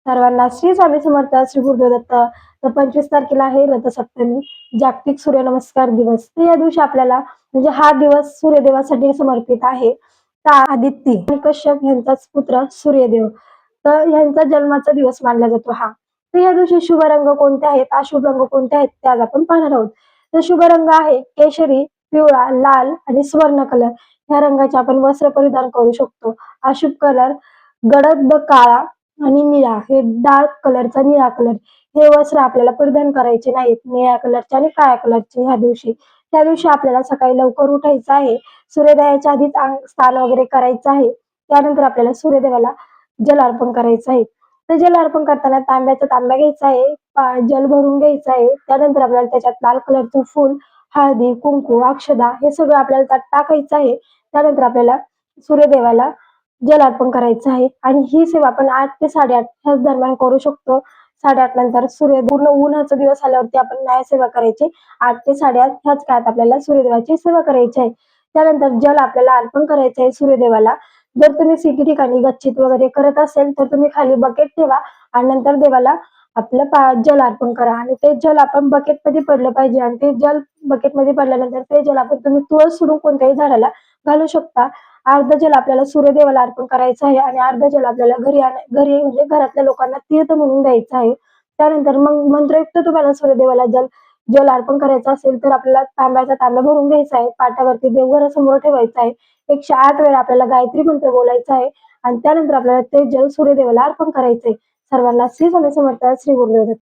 सर्वांना श्री स्वामी समर्थ, श्री गुरुदेव दत्त. तर 25 तारखेला आहे रथसप्तमी, जागतिक सूर्यनमस्कार दिवस. तर या दिवशी आपल्याला म्हणजे हा दिवस सूर्यदेवासाठी समर्पित आहे. तर आदित्य आणि कश्यप यांचाच पुत्र सूर्यदेव, तर यांचा जन्माचा दिवस मानला जातो हा. तर या दिवशी शुभ रंग कोणते आहेत, अशुभ रंग कोणते आहेत ते आज आपण पाहणार आहोत. तर शुभ रंग आहे केशरी, पिवळा, लाल आणि सुवर्ण कलर. या रंगाचे आपण वस्त्र परिधान करू शकतो. अशुभ कलर गडद काळा आणि निळा, हे डार्क कलरचा निळा कलर. हे वस्त्र आपल्याला परिधान करायचे नाहीत, निळ्या कलरचे आणि काळ्या कलरचे. ह्या दिवशी त्या दिवशी आपल्याला सकाळी लवकर उठायचं आहे. सूर्योदयाच्या आधीच स्नान वगैरे करायचं आहे. त्यानंतर आपल्याला सूर्यदेवाला जल अर्पण करायचं आहे. तर जल अर्पण करताना तांब्याचा तांब्या घ्यायचा आहे, जल भरून घ्यायचं आहे. त्यानंतर आपल्याला त्याच्यात लाल कलरचं फूल, हळदी, कुंकू, अक्षदा हे सगळं आपल्याला त्यात टाकायचं आहे. त्यानंतर आपल्याला सूर्यदेवाला जल अर्पण करायचं आहे आणि ही सेवा आपण 8 ते 8:30 ह्याच दरम्यान करू शकतो. 8:30 नंतर सूर्य पूर्ण उन्हाचा दिवस आल्यावरती आपण नाही सेवा करायची. 8 ते 8:30 ह्याच काळात आपल्याला सूर्यदेवाची सेवा करायची आहे. त्यानंतर जल आपल्याला अर्पण करायचं आहे सूर्यदेवाला. जर तुम्ही सिटी ठिकाणी गच्चीत वगैरे करत असेल तर तुम्ही खाली बकेट ठेवा आणि नंतर देवाला आपलं जल अर्पण करा आणि ते जल आपण बकेटमध्ये पडलं पाहिजे आणि ते जल बकेटमध्ये पडल्यानंतर ते जल आपण तुम्ही तुळस सोडून कोणत्याही झाडाला घालू शकता. अर्ध जल आपल्याला सूर्यदेवाला अर्पण करायचं आहे आणि अर्ध जल आपल्याला घरी म्हणजे घरातल्या लोकांना तीर्थ म्हणून द्यायचं आहे. त्यानंतर मग मंत्रयुक्त तुम्हाला सूर्यदेवाला जल जल अर्पण करायचं असेल तर आपल्याला तांब्याचा तांब्या भरून घ्यायचा आहे. पाटावरती देवघरासमोर ठेवायचा आहे. 108 वेळा आपल्याला गायत्री मंत्र बोलायचा आहे आणि त्यानंतर आपल्याला ते जल सूर्यदेवाला अर्पण करायचंय. सर्वांना श्री स्वामी समर्थ, श्री गुरुदेव दत्त.